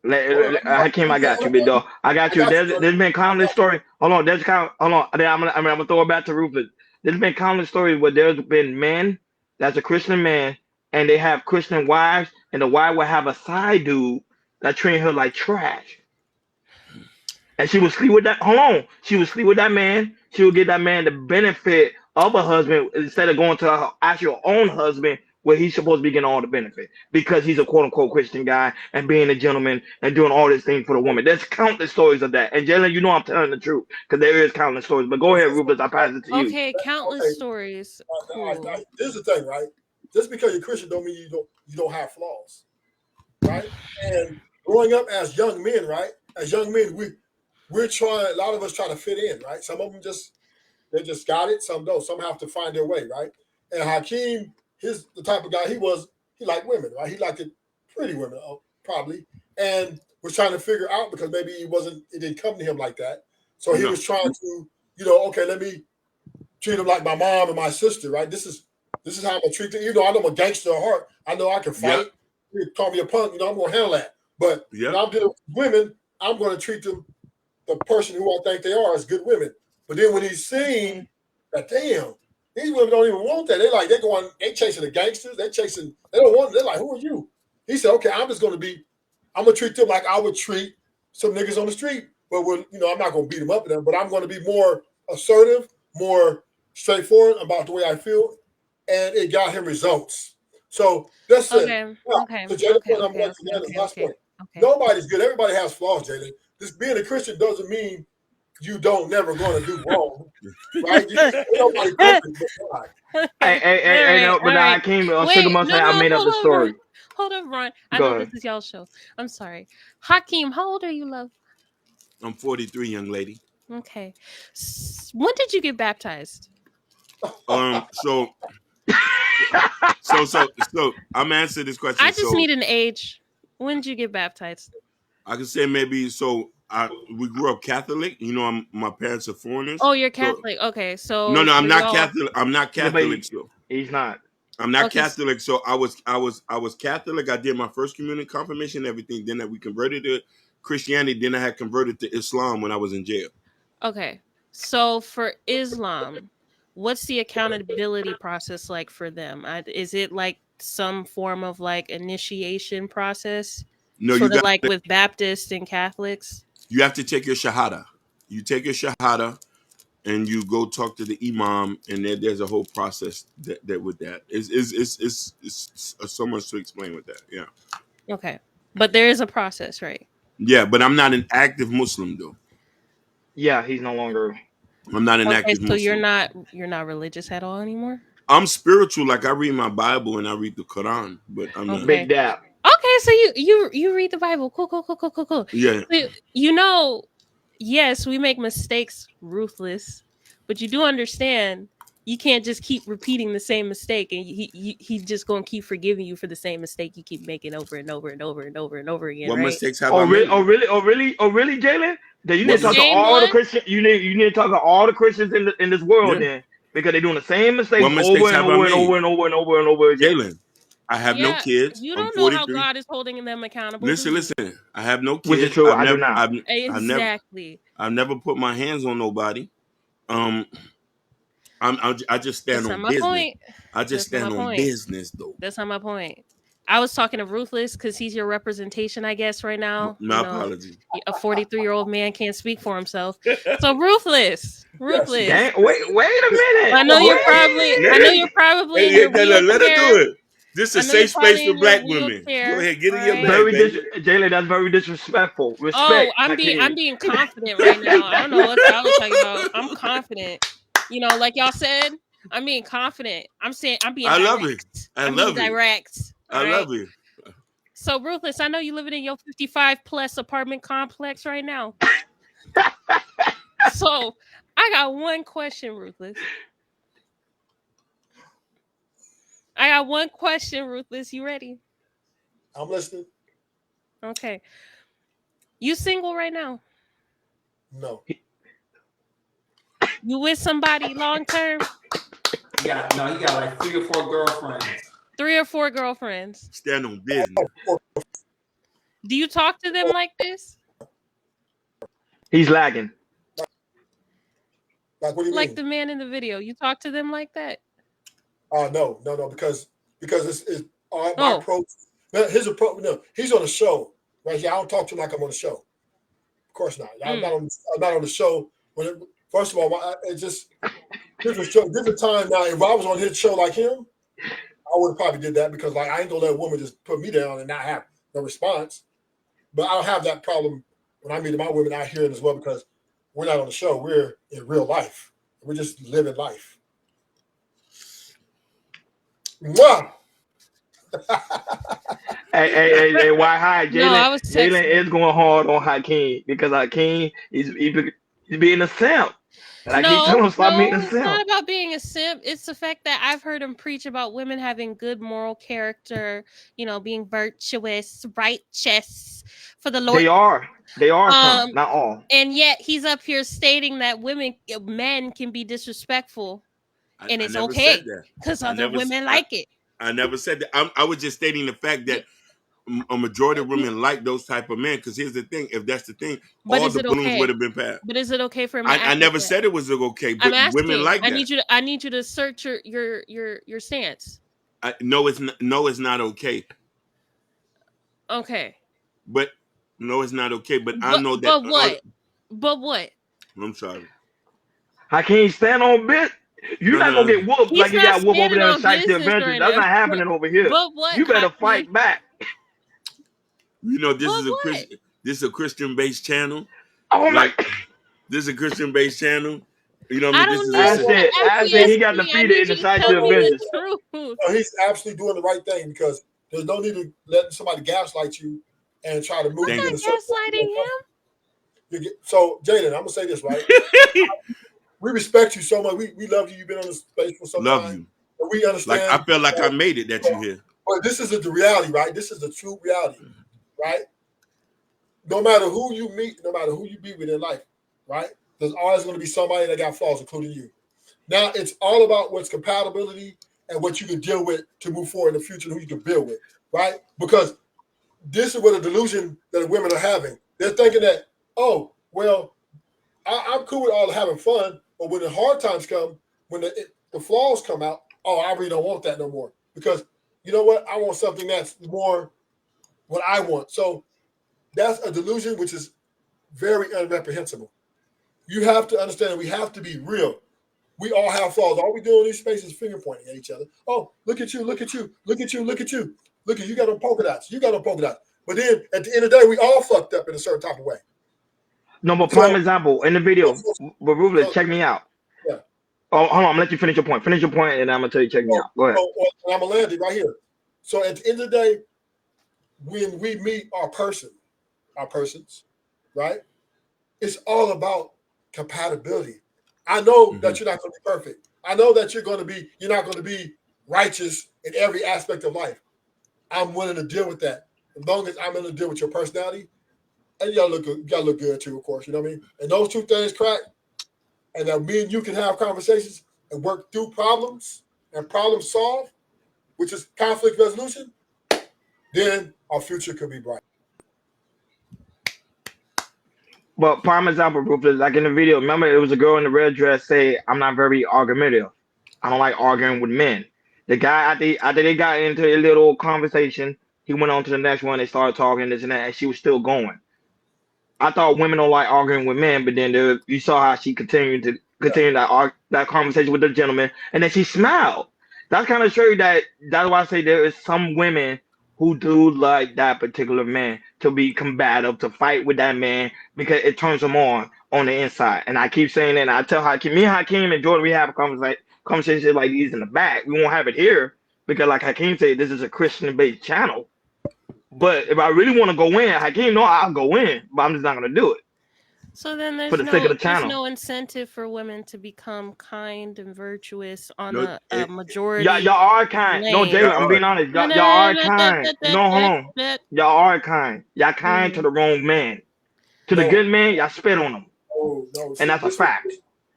Hold on, Hakeem, I got you, big dog. I got I you. got you, There's brother. been I countless got stories. Hold on, hold on. Then I'm gonna throw it back to Rufus. There's been countless stories where there's been men that's a Christian man and they have Christian wives, and the wife will have a side dude that treat her like trash. And she would sleep with that. Hold on. She would sleep with that man. She would get that man the benefit of a husband instead of going to her actual own husband where he's supposed to be getting all the benefit because he's a quote unquote Christian guy and being a gentleman and doing all this thing for the woman. There's countless stories of that. And Jalen, you know I'm telling the truth because there is countless stories. But go ahead, Rufus. I pass it to you. Okay, countless Okay. stories. All Cool. right. Here's the thing, right? Just because you're Christian don't mean you don't have flaws, right? And growing up as young men, right? As young men, we're trying. A lot of us trying to fit in, right? Some of them they just got it. Some don't. Some have to find their way, right? And Hakeem, the type of guy he was. He liked women, right? He liked pretty women, probably, and was trying to figure out because maybe it didn't come to him like that. So he No. was trying to, okay, let me treat them like my mom and my sister, right? This is how I'm gonna treat them. I know I'm a gangster at heart. I know I can Yeah. fight. You call me a punk, I'm gonna handle that. But Yeah. when I'm dealing with women, I'm gonna treat them the person who I think they are as good women. But then when he's seen that, damn, these women don't even want that. They chasing the gangsters. They don't want. They're like, who are you? He said, okay, I'm gonna treat them like I would treat some niggas on the street. But I'm not gonna beat them up at them. But I'm gonna be more assertive, more straightforward about the way I feel, and it got him results. So that's it. Okay. Now, Okay. to Jalen Okay. point, I'm Okay. going to Okay. Jalen's Okay. last Okay. point. Okay. Nobody's good. Everybody has flaws, Jalen. Just being a Christian doesn't mean you don't never going to do wrong, right? Nobody perfect but God. Hey, Okay. hey, All hey, hey, right. no, All but right. Hakeem, Sugar Wait. must No. say I No. made up Hold the on, Ron. story. Hold on, Ron. I Go know this ahead. is y'all show. I'm sorry. Hakeem, how old are you, love? I'm 43, young lady. Okay. When did you get baptized? So I'm answering this question. I just So need an age. When did you get baptized? I can say maybe we grew up Catholic. My parents are foreigners. Oh, you're So Catholic. Okay. no, So I'm not y'all. Catholic. I'm not Yeah, but Catholic. So he's not. I'm not Okay. Catholic. So I was Catholic. I did my first communion confirmation, everything. Then we converted to Christianity. Then I had converted to Islam when I was in jail. Okay. So for Islam, what's the accountability process like for them? Is it like some form of like initiation process, No, sort of like with Baptists and Catholics? you have to take your shahada. You take your shahada and you go talk to the imam, and there's a whole process that with that. It's so much to explain with that. Yeah. Okay. But there is a process, right? Yeah, but I'm not an active Muslim though. Yeah, he's no longer. I'm not an Okay, active so Muslim. you're not religious at all anymore? I'm spiritual, like I read my Bible and I read the Quran, but I'm not. Okay. Big Dap. Okay, so you read the Bible. Cool, cool, cool, cool, cool, cool. Yeah. So, you know, yes, we make mistakes, Ruthless, but you do understand you can't just keep repeating the same mistake, and he's just gonna keep forgiving you for the same mistake you keep making over and over and over and over and over again, What right? mistakes have Oh I really? made? Oh really? Oh really? Oh really, Jalen? Then you The need to What talk to mis- same all the one? Christians. You need to talk to all the Christians in this world Yeah. then, because they're doing the same What mistakes over mistakes and have I over and made? over and over and over and over again. Jalen, I have no Yeah, kids. you I'm don't know how 43. God is holding them accountable, do Listen, you? listen. I have no Which is kids. true. I do not. Exactly. I've never put my hands on nobody. Um, I just stand That's not on my business. point. I just That's not my stand on point. business though. That's not my point. I was talking to Ruthless because he's your representation, I guess, right now. My You know, apologies. a 43-year-old man can't speak for himself. So Ruthless. Wait a minute. I know you're Wait. probably in your Let her wheelchair. do it. This is I a know you're safe space probably for in your black women. wheelchair. Go ahead, get in your right? bag, baby. Jalen, that's very disrespectful. Oh, Respect. I'm Hakeem. being confident right now. I don't know what y'all are talking about. I'm confident. You know, like y'all said, I'm being confident. I'm saying I'm being I direct. love it. I I'm being love it. direct. I all right? love it. So Ruthless, I know you living in your 55 plus apartment complex right now. So I got one question, Ruthless. I got one question, Ruthless. You ready? I'm listening. Okay. You single right now? No. You with somebody long term? He got like 3 or 4 girlfriends. 3 or 4 girlfriends. Stand on business. Do you talk to them like this? He's lagging. Like, what do you Like mean? the man in the video. You talk to them like that? No, because it's my Oh. approach. His approach. No, he's on a show, right? Yeah, I don't talk to him like I'm on a show. Of course not. I'm not on the show. First of all, it's just different time now. If I was on his show like him, I would have probably did that because like I ain't gonna let a woman just put me down and not have no response. But I don't have that problem when I meet my women out here as well because we're not on the show. We're in real life. We're just living life. Mwah! Hey, why high? No, I was Jalen is going hard on Hakeem because Hakeem he's being a simp. Like he told him stop being a it's simp. not about being a simp. It's the fact that I've heard him preach about women having good moral character, you know, being virtuous, righteous for the Lord. They are some, not all. And yet he's up here stating that men can be disrespectful, and it's okay because other women like it. I never said that. I was just stating the fact that a majority of women like those type of men. Because here's the thing: if that's the thing, all the balloons would have been passed. But is it okay for him? I never said it was okay, but women like that. I need you to search your stance. No, it's not okay. Okay. But no, it's not okay. But I know that. But what? I'm sorry. Hakeem, stand on bit. You're not gonna get whooped like you got whooped over there in Shiesty Adventures. That's not happening over here. You better fight back. You know, this is a Christian-based channel. Oh my! This is a Christian-based channel. You know what I mean? I said he got defeated in the Shiesty Adventures. No, he's absolutely doing the right thing because there's no need to let somebody gaslight you and try to move you. I'm not gaslighting him. So, Jaden, I'm gonna say this right. We respect you so much. We love you. You've been on this space for some time. Love you. But we understand. Like I feel like I made it that you're here. But this is the reality, right? This is the true reality, right? No matter who you meet, no matter who you be with in life, right? There's always going to be somebody that got flaws, including you. Now it's all about what's compatibility and what you can deal with to move forward in the future, who you can build with, right? Because this is what a delusion that the women are having. They're thinking that, oh, well, I'm cool with all the having fun, but when the hard times come, when the flaws come out, oh, I really don't want that no more. Because you know what? I want something that's more what I want. So that's a delusion which is very unreprehensible. You have to understand we have to be real. We all have flaws. All we do in these spaces is finger pointing at each other. Oh, look at you, look at you, look at you, look at you. Look at you got on polka dots. You got on polka dots. But then at the end of the day, we all fucked up in a certain type of way. No, but prime example in the video, but Ruthless, check me out. Yeah. Oh, hold on, I'm gonna let you finish your point. Finish your point, and I'm gonna tell you check me out. Go ahead. I'm gonna land it right here. So at the end of the day, when we meet our persons, right? It's all about compatibility. I know that you're not going to be perfect. I know that you're not going to be righteous in every aspect of life. I'm willing to deal with that. As long as I'm willing to deal with your personality, and you gotta look good too, of course. You know what I mean? And those two things crack, and that me and you can have conversations and work through problems and problem solve, which is conflict resolution, then our future could be bright. But prime example, Ruthless, like in the video, remember it was a girl in the red dress say, I'm not very argumentative. I don't like arguing with men. The guy, after they got into a little conversation, He went on to the next one. They started talking this and that, and she was still going. I thought women don't like arguing with men, but then you saw how she continued to continue that conversation with the gentleman, and then she smiled. That's kind of true. That's why I say there is some women who do like that particular man to be combative, to fight with that man because it turns them on the inside. And I keep saying that. And I tell Hakeem, me and Hakeem and Jordan, we have a conversation like these in the back. We won't have it here because, like Hakeem said, this is a Christian-based channel. But if I really want to go in, Hakeem, no, I'll go in, but I'm just not going to do it. So then For the sake of the there's channel. no incentive for women to become kind and virtuous on No, a majority. Y'all are kind. No, land. Jalen, I'm being honest. Y'all are kind. No, hold on. Y'all are kind. Y'all kind to the wrong man. To the good man, y'all spit on him. No, no. And that's a fact.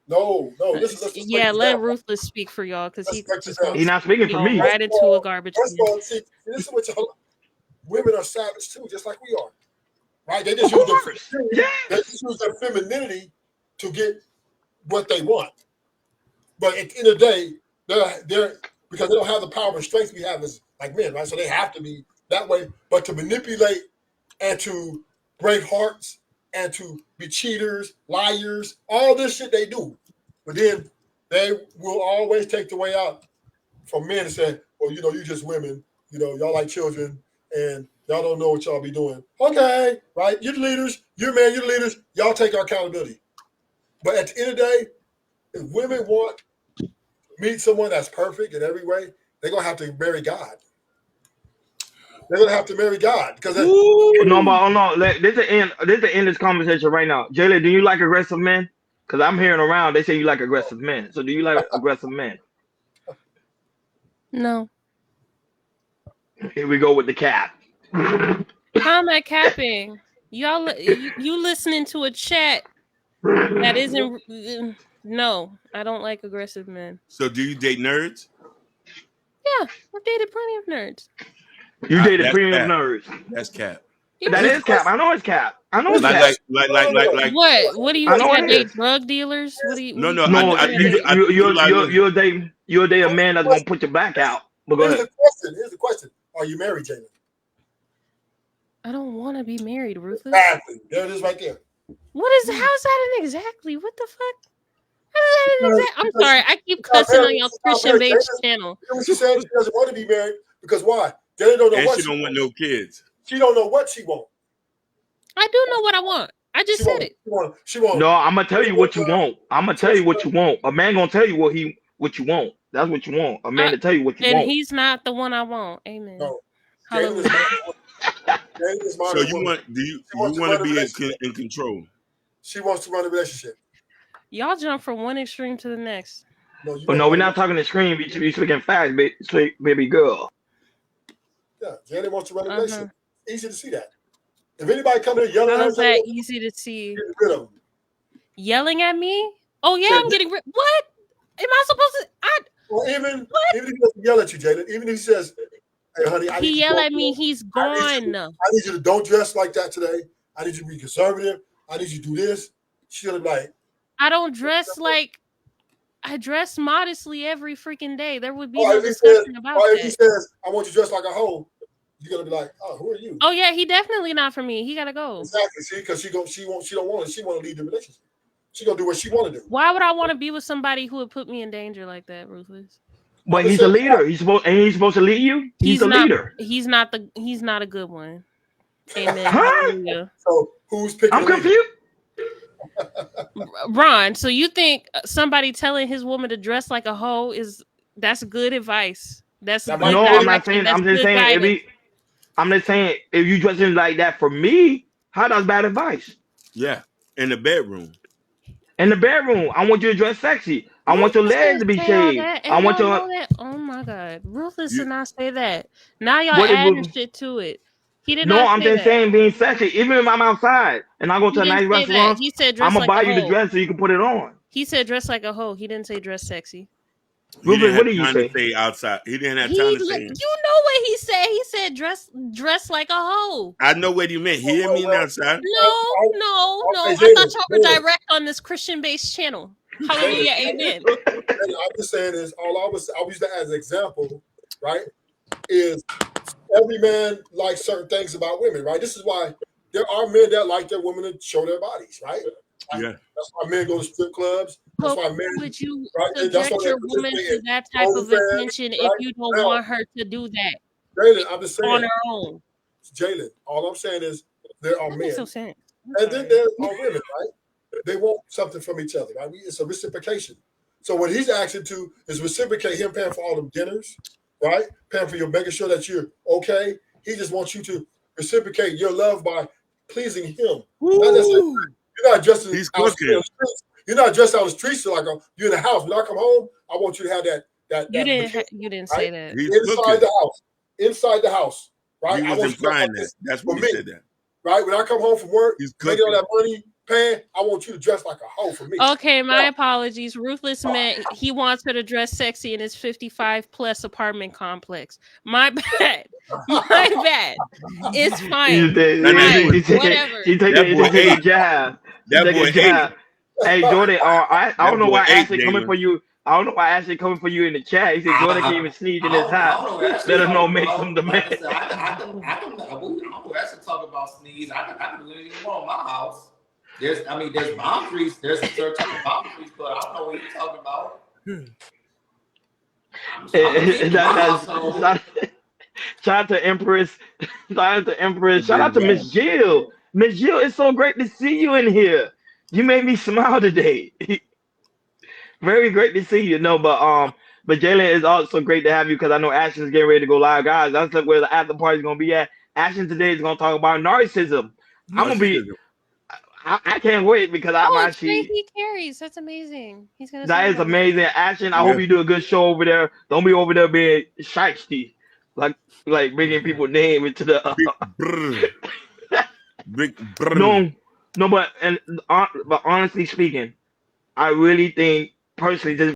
No. Listen, yeah, let Ruthless speak for y'all because he's not speaking for me. Right into a garbage can. See, this is what y'all. Women are savage too, just like we are. Right? They just use their femininity to get what they want. But at the end of the day, they're because they don't have the power and strength we have as like men, right? So they have to be that way. But to manipulate and to break hearts and to be cheaters, liars, all this shit they do. But then they will always take the way out from men and say, well, you just women, y'all like children and y'all don't know what y'all be doing. Okay, right? You're the leaders. You're men. You're the leaders. Y'all take our accountability. But at the end of the day, if women want to meet someone that's perfect in every way, they're going to have to marry God. They're going to have to marry God. Because no. This is the end of this conversation right now. Jayla, do you like aggressive men? Because I'm hearing around, they say you like aggressive men. So do you like aggressive men? No. Here we go with the cap. How am I capping? Y'all, you listening to a chat that isn't. No, I don't like aggressive men. So do you date nerds? Yeah, I've dated plenty of nerds. You dated plenty of nerds. That's cap. That is cap. I know it's cap. I know it's cap. Like what? What do you? I know I it date is. drug dealers? What do you? No. You'll date a man that's gonna put your back out. But go ahead. Here's the question: are you married, Jalen? I don't want to be married, Ruthless. Exactly. There it is, right there. How's that an exactly? What the fuck? I'm sorry, I keep cussing on y'all Christian-based channel. You know what she said? She doesn't want to be married because why? They don't know and what she don't want no kids. She don't know what she wants. I do know what I want. I just said it. She wants. No, I'm gonna tell you what you want. I'm gonna tell you what you want. A man gonna tell you what you want. That's what you want. A man to tell you what you want. And he's not the one I want. Amen. No. Hallelujah. So you want? Do you want to be in control? She wants to run a relationship. Y'all jump from one extreme to the next. No, we're not talking extreme. We speaking facts, baby girl. Yeah, Janet wants to run a relationship. Easy to see that. If anybody come in yelling How at is that easy to see? Get rid of them. Yelling at me? Oh yeah, I'm getting rid. What? Am I supposed to? Well, even if he doesn't yell at you, Jalen, even if he says, "Hey, honey, I need he yell at me, he's gone. I need you to don't dress like that today. I need you to be conservative. I need you to do this." She'll be like, I don't dress like. I dress modestly every freaking day. There would be no discussion about that. If he says, "I want you to dress like a hoe," you're gonna be like, "Oh, who are you?" Oh yeah, he definitely not for me. He gotta go. Exactly. See, because she don't want it. She want to leave the relationship. She gonna do what she want to do. Why would I want to be with somebody who would put me in danger like that, Ruthless? But he's a leader. He's supposed to lead you. He's a leader. He's not a good one. Amen. Hallelujah. So who's picking? I'm confused. Ron, so you think somebody telling his woman to dress like a hoe that's good advice? That's good. No, I'm not saying. I'm just saying. I'm just saying if you dressing like that for me, how that's bad advice? Yeah, in the bedroom. In the bedroom, I want you to dress sexy. I want your legs to be shaved. I want your. Oh my God, Ruthless did not say that. Now y'all adding shit to it. He did not. No, I'm just saying being sexy. Even if I'm outside and I go to a nice restaurant, he said dress I'm gonna like buy you the dress so you can put it on. He said dress like a hoe. He didn't say dress sexy. What did you say? To stay outside. He didn't have time to say. You know what he said? He said dress like a hoe. I know what you meant. He didn't mean outside. No. I thought y'all were direct on this Christian-based channel. Hallelujah, amen. I'm just saying is all I was using that as an example, right? Is every man likes certain things about women, right? This is why there are men that like their women to show their bodies, right? Like, Yeah. that's why men go to strip clubs. That's But why why men, would you right? That's why subject they your woman participate to in that type of OnlyFans, attention if right? you don't Now, want her to do that Jalen, I'm just on saying, her own? Jalen, all I'm saying is there are That makes no men, sense. and then there are women, right? They want something from each other, right? It's a reciprocation. So what he's asking to is reciprocate him paying for all them dinners, right? Paying for your making sure that you're okay. He just wants you to reciprocate your love by pleasing him. Not necessarily, Woo! you're not dressing He's out on cooking. the streets. You're not dressed out on the streets so like you're in the house. When I come home, I want you to have that bikini, You didn't right? say that. He's Inside cooking. the house. Inside the house, right? He I was want you to dress implying like that. this That's for when he me, said that. right? When I come home from work, He's making all cooking. that money, paying, I want you to dress like a hoe for me. Okay, my Now, apologies. Ruthless meant he wants her to dress sexy in his 55 plus apartment complex. My bad. My bad. It's fine. And that Fine. boy, Whatever. She take that boy a ate. jab. She That take a boy ate. jab. Hey Jordan, I That don't know boy why ate, Ashley coming Jalen. for you. I don't know why Ashley coming for you in the chat. He said Jordan came and sneezed in his I hat. don't know what Ashley Let us know, talking make some about. Like I demand. said, I don't know what Ashley talking about sneeze. I can do anything you want in my house. There's boundaries. There's a certain type of boundaries, but I don't know what you're talking about. I'm the king in my household. Shout out to Empress. Shout out to Empress. That Shout big out to bag. Miss Jill. Miss Jill, it's so great to see you in here. You made me smile today. Very great to see you. No, but Jalen, is also great to have you because I know Ashton's getting ready to go live, guys. That's like where the after party is gonna be at. Ashton today is gonna talk about narcissism. I'm gonna be. Narcissism. I can't wait because I'm Oh, it's actually. Tracy Carries. That's amazing. He's gonna That talk is about it. amazing, Ashton. I hope Yeah. you do a good show over there. Don't be over there being shiesty, like bringing people name into the. Big brr. Big brr. No, no, but honestly speaking, I really think personally, just